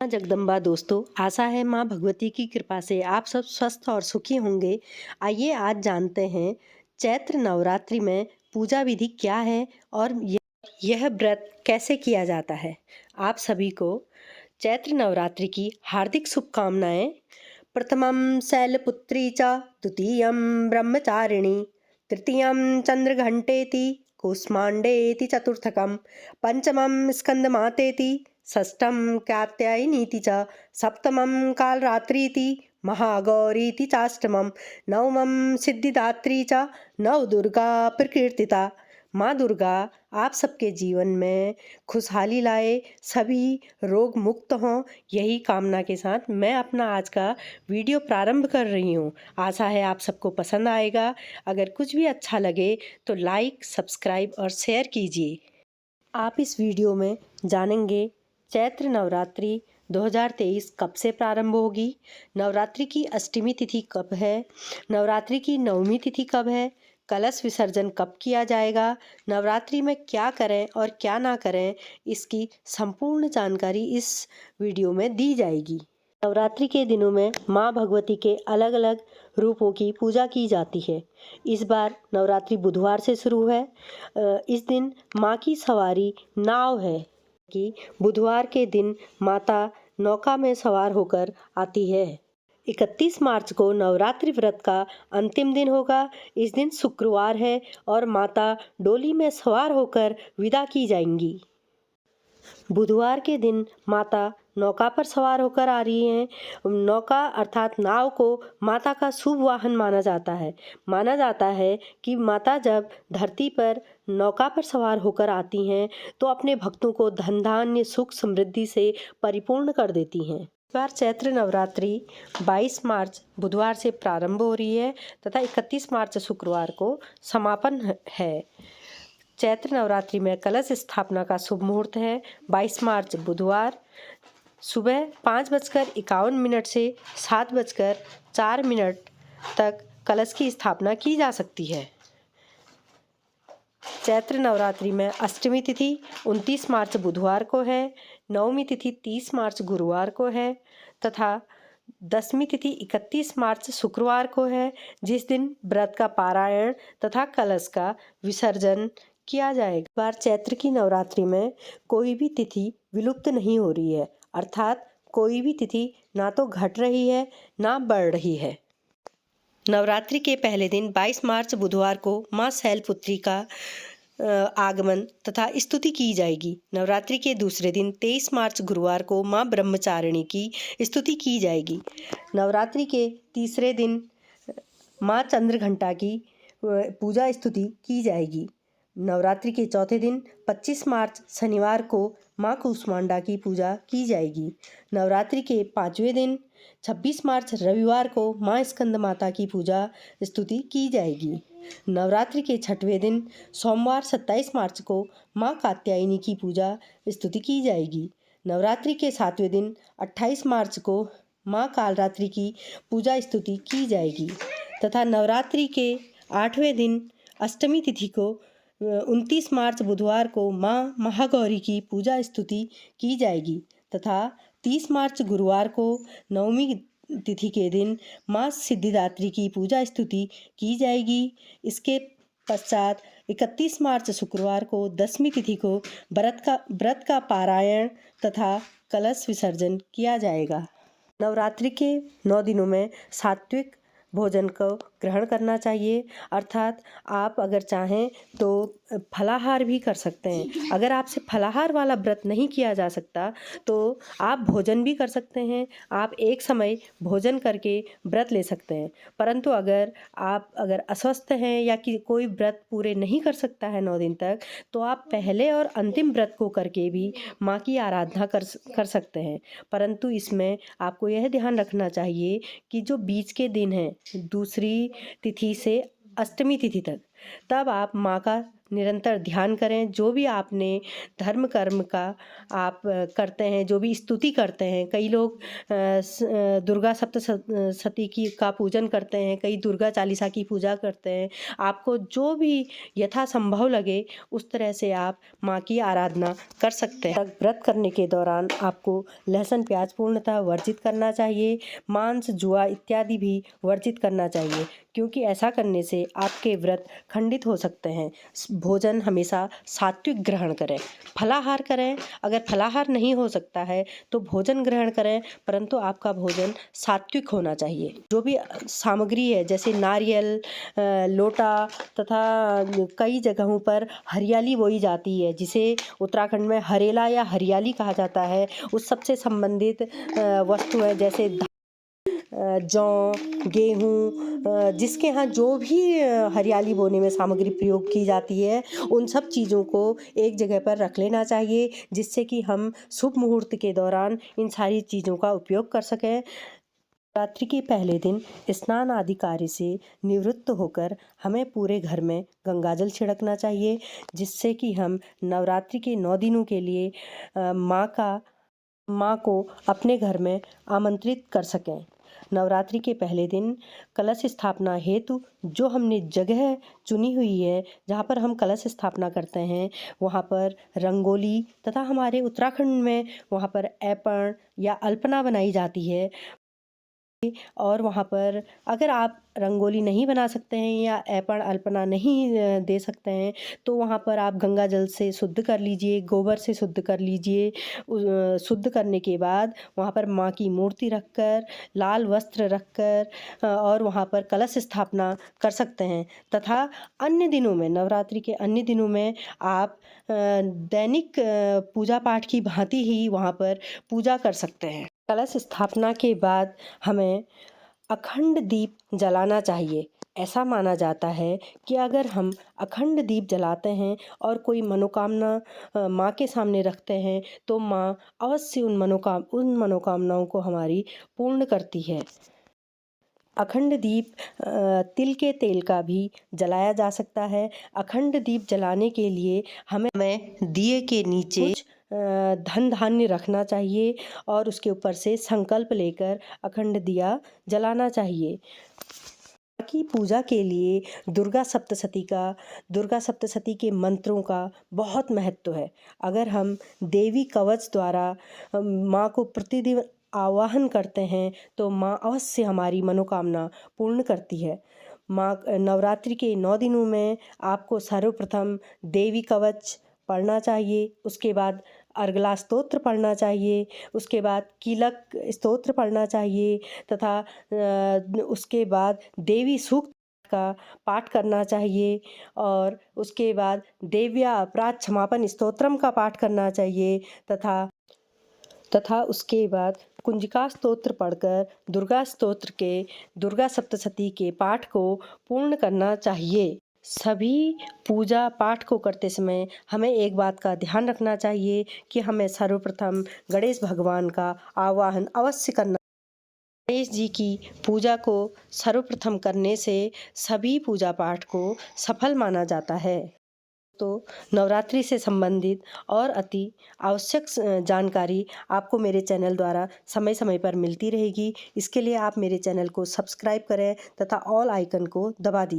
माँ जगदम्बा दोस्तों, आशा है माँ भगवती की कृपा से आप सब स्वस्थ और सुखी होंगे। आइए आज जानते हैं चैत्र नवरात्रि में पूजा विधि क्या है और यह व्रत कैसे किया जाता है। आप सभी को चैत्र नवरात्रि की हार्दिक शुभकामनाएं। प्रथमं शैलपुत्री च द्वितीयं ब्रह्मचारिणी तृतीयं चंद्रघंटेति कूष्मांडेति चतुर्थकं पंचमं स्कंदमातेति षष्ठं कात्यायनीति च सप्तमं कालरात्रीति महागौरीति चाष्टमं नवमं सिद्धिदात्री च नवदुर्गा प्रकीर्तिता। माँ दुर्गा आप सबके जीवन में खुशहाली लाए, सभी रोग मुक्त हों, यही कामना के साथ मैं अपना आज का वीडियो प्रारंभ कर रही हूँ। आशा है आप सबको पसंद आएगा। अगर कुछ भी अच्छा लगे तो लाइक, सब्सक्राइब और शेयर कीजिए। आप इस वीडियो में जानेंगे चैत्र नवरात्रि 2023 कब से प्रारंभ होगी, नवरात्रि की अष्टमी तिथि कब है, नवरात्रि की नवमी तिथि कब है, कलश विसर्जन कब किया जाएगा, नवरात्रि में क्या करें और क्या ना करें, इसकी संपूर्ण जानकारी इस वीडियो में दी जाएगी। नवरात्रि के दिनों में माँ भगवती के अलग अलग रूपों की पूजा की जाती है। इस बार नवरात्रि बुधवार से शुरू है। इस दिन माँ की सवारी नाव है कि बुधवार के दिन माता नौका में सवार होकर आती है। 31 मार्च को नवरात्रि व्रत का अंतिम दिन होगा। इस दिन शुक्रवार है और माता डोली में सवार होकर विदा की जाएंगी। बुधवार के दिन माता नौका पर सवार होकर आ रही हैं। नौका अर्थात नाव को माता का शुभ वाहन माना जाता है। माना जाता है कि माता जब धरती पर नौका पर सवार होकर आती हैं तो अपने भक्तों को धन धान्य सुख समृद्धि से परिपूर्ण कर देती हैं। इस बार चैत्र नवरात्रि 22 मार्च बुधवार से प्रारंभ हो रही है तथा 31 मार्च शुक्रवार को समापन है। चैत्र नवरात्रि में कलश स्थापना का शुभ मुहूर्त है 22 मार्च बुधवार सुबह 5:51 से 7:04 तक कलश की स्थापना की जा सकती है। चैत्र नवरात्रि में अष्टमी तिथि 29 मार्च बुधवार को है, नवमी तिथि 30 मार्च गुरुवार को है तथा दसवीं तिथि 31 मार्च शुक्रवार को है, जिस दिन व्रत का पारायण तथा कलश का विसर्जन किया जाएगा। इस बार चैत्र की नवरात्रि में कोई भी तिथि विलुप्त नहीं हो रही है, अर्थात कोई भी तिथि ना तो घट रही है ना बढ़ रही है। नवरात्रि के पहले दिन 22 मार्च बुधवार को माँ शैलपुत्री का आगमन तथा स्तुति की जाएगी। नवरात्रि के दूसरे दिन 23 मार्च गुरुवार को माँ ब्रह्मचारिणी की स्तुति की जाएगी। नवरात्रि के तीसरे दिन माँ चंद्रघंटा की पूजा स्तुति की जाएगी। नवरात्रि के चौथे दिन 25 मार्च शनिवार को माँ कूष्मांडा की पूजा की जाएगी। नवरात्रि के पाँचवें दिन 26 मार्च रविवार को माँ स्कंद माता की पूजा स्तुति की जाएगी। नवरात्रि के छठवें दिन सोमवार 27 मार्च को माँ कात्यायनी की पूजा स्तुति की जाएगी। नवरात्रि के सातवें दिन 28 मार्च को माँ कालरात्रि की पूजा स्तुति की जाएगी तथा नवरात्रि के 8वें दिन अष्टमी तिथि को 29 मार्च बुधवार को माँ महागौरी की पूजा स्तुति की जाएगी तथा 30 मार्च गुरुवार को नवमी तिथि के दिन माँ सिद्धिदात्री की पूजा स्तुति की जाएगी। इसके पश्चात 31 मार्च शुक्रवार को दसवीं तिथि को व्रत का पारायण तथा कलश विसर्जन किया जाएगा। नवरात्रि के 9 दिनों में सात्विक भोजन को ग्रहण करना चाहिए, अर्थात आप अगर चाहें तो फलाहार भी कर सकते हैं। अगर आपसे फलाहार वाला व्रत नहीं किया जा सकता तो आप भोजन भी कर सकते हैं। आप एक समय भोजन करके व्रत ले सकते हैं। परंतु अगर अस्वस्थ हैं या कि कोई व्रत पूरे नहीं कर सकता है 9 दिन तक, तो आप पहले और अंतिम व्रत को करके भी माँ की आराधना कर सकते हैं। परंतु इसमें आपको यह ध्यान रखना चाहिए कि जो बीच के दिन हैं दूसरी तिथि से अष्टमी तिथि तक, तब आप माँ का निरंतर ध्यान करें। जो भी आपने धर्म कर्म का आप करते हैं, जो भी स्तुति करते हैं, कई लोग दुर्गा सप्तशती की का पूजन करते हैं, कई दुर्गा चालीसा की पूजा करते हैं। आपको जो भी यथासंभव लगे उस तरह से आप माँ की आराधना कर सकते हैं। व्रत करने के दौरान आपको लहसुन प्याज पूर्णतः वर्जित करना चाहिए। मांस जुआ इत्यादि भी वर्जित करना चाहिए, क्योंकि ऐसा करने से आपके व्रत खंडित हो सकते हैं। भोजन हमेशा सात्विक ग्रहण करें, फलाहार करें। अगर फलाहार नहीं हो सकता है तो भोजन ग्रहण करें, परंतु आपका भोजन सात्विक होना चाहिए। जो भी सामग्री है, जैसे नारियल, लोटा तथा कई जगहों पर हरियाली बोई जाती है, जिसे उत्तराखंड में हरेला या हरियाली कहा जाता है। उस सबसे संबंधित वस्तु है, जैसे जौ, गेहूँ, जिसके यहाँ जो भी हरियाली बोने में सामग्री प्रयोग की जाती है, उन सब चीज़ों को एक जगह पर रख लेना चाहिए, जिससे कि हम शुभ मुहूर्त के दौरान इन सारी चीज़ों का उपयोग कर सकें। नवरात्रि के पहले दिन स्नान आदि कार्य से निवृत्त होकर हमें पूरे घर में गंगाजल छिड़कना चाहिए, जिससे कि हम नवरात्रि के 9 दिनों के लिए माँ को अपने घर में आमंत्रित कर सकें। नवरात्रि के पहले दिन कलश स्थापना हेतु जो हमने जगह चुनी हुई है, जहाँ पर हम कलश स्थापना करते हैं, वहाँ पर रंगोली तथा हमारे उत्तराखंड में वहाँ पर ऐपण या अल्पना बनाई जाती है। और वहाँ पर अगर आप रंगोली नहीं बना सकते हैं या ऐपण अल्पना नहीं दे सकते हैं, तो वहाँ पर आप गंगा जल से शुद्ध कर लीजिए, गोबर से शुद्ध कर लीजिए। शुद्ध करने के बाद वहाँ पर माँ की मूर्ति रखकर, लाल वस्त्र रखकर और वहाँ पर कलश स्थापना कर सकते हैं। तथा अन्य दिनों में, नवरात्रि के अन्य दिनों में आप दैनिक पूजा पाठ की भांति ही वहाँ पर पूजा कर सकते हैं। कलश स्थापना के बाद हमें अखंड दीप जलाना चाहिए। ऐसा माना जाता है कि अगर हम अखंड दीप जलाते हैं और कोई मनोकामना माँ के सामने रखते हैं, तो माँ अवश्य उन मनोकामनाओं को हमारी पूर्ण करती है। अखंड दीप तिल के तेल का भी जलाया जा सकता है। अखंड दीप जलाने के लिए हमें दिए के नीचे धन धान्य रखना चाहिए और उसके ऊपर से संकल्प लेकर अखंड दिया जलाना चाहिए। की पूजा के लिए दुर्गा सप्तशती के मंत्रों का बहुत महत्व है। अगर हम देवी कवच द्वारा माँ को प्रतिदिन आवाहन करते हैं, तो माँ अवश्य हमारी मनोकामना पूर्ण करती है। माँ नवरात्रि के 9 दिनों में आपको सर्वप्रथम देवी कवच पढ़ना चाहिए, उसके बाद अर्गला स्तोत्र पढ़ना चाहिए, उसके बाद कीलक स्तोत्र पढ़ना चाहिए तथा उसके बाद देवी सूक्त का पाठ करना चाहिए और उसके बाद देव्या अपराध क्षमापन स्तोत्रम का पाठ करना चाहिए तथा उसके बाद कुंजिका स्तोत्र पढ़कर दुर्गा सप्तशती के पाठ को पूर्ण करना चाहिए। सभी पूजा पाठ को करते समय हमें एक बात का ध्यान रखना चाहिए कि हमें सर्वप्रथम गणेश भगवान का आवाहन अवश्य करना। गणेश जी की पूजा को सर्वप्रथम करने से सभी पूजा पाठ को सफल माना जाता है। तो नवरात्रि से संबंधित और अति आवश्यक जानकारी आपको मेरे चैनल द्वारा समय समय पर मिलती रहेगी। इसके लिए आप मेरे चैनल को सब्सक्राइब करें तथा ऑल आइकन को दबा दीजिए।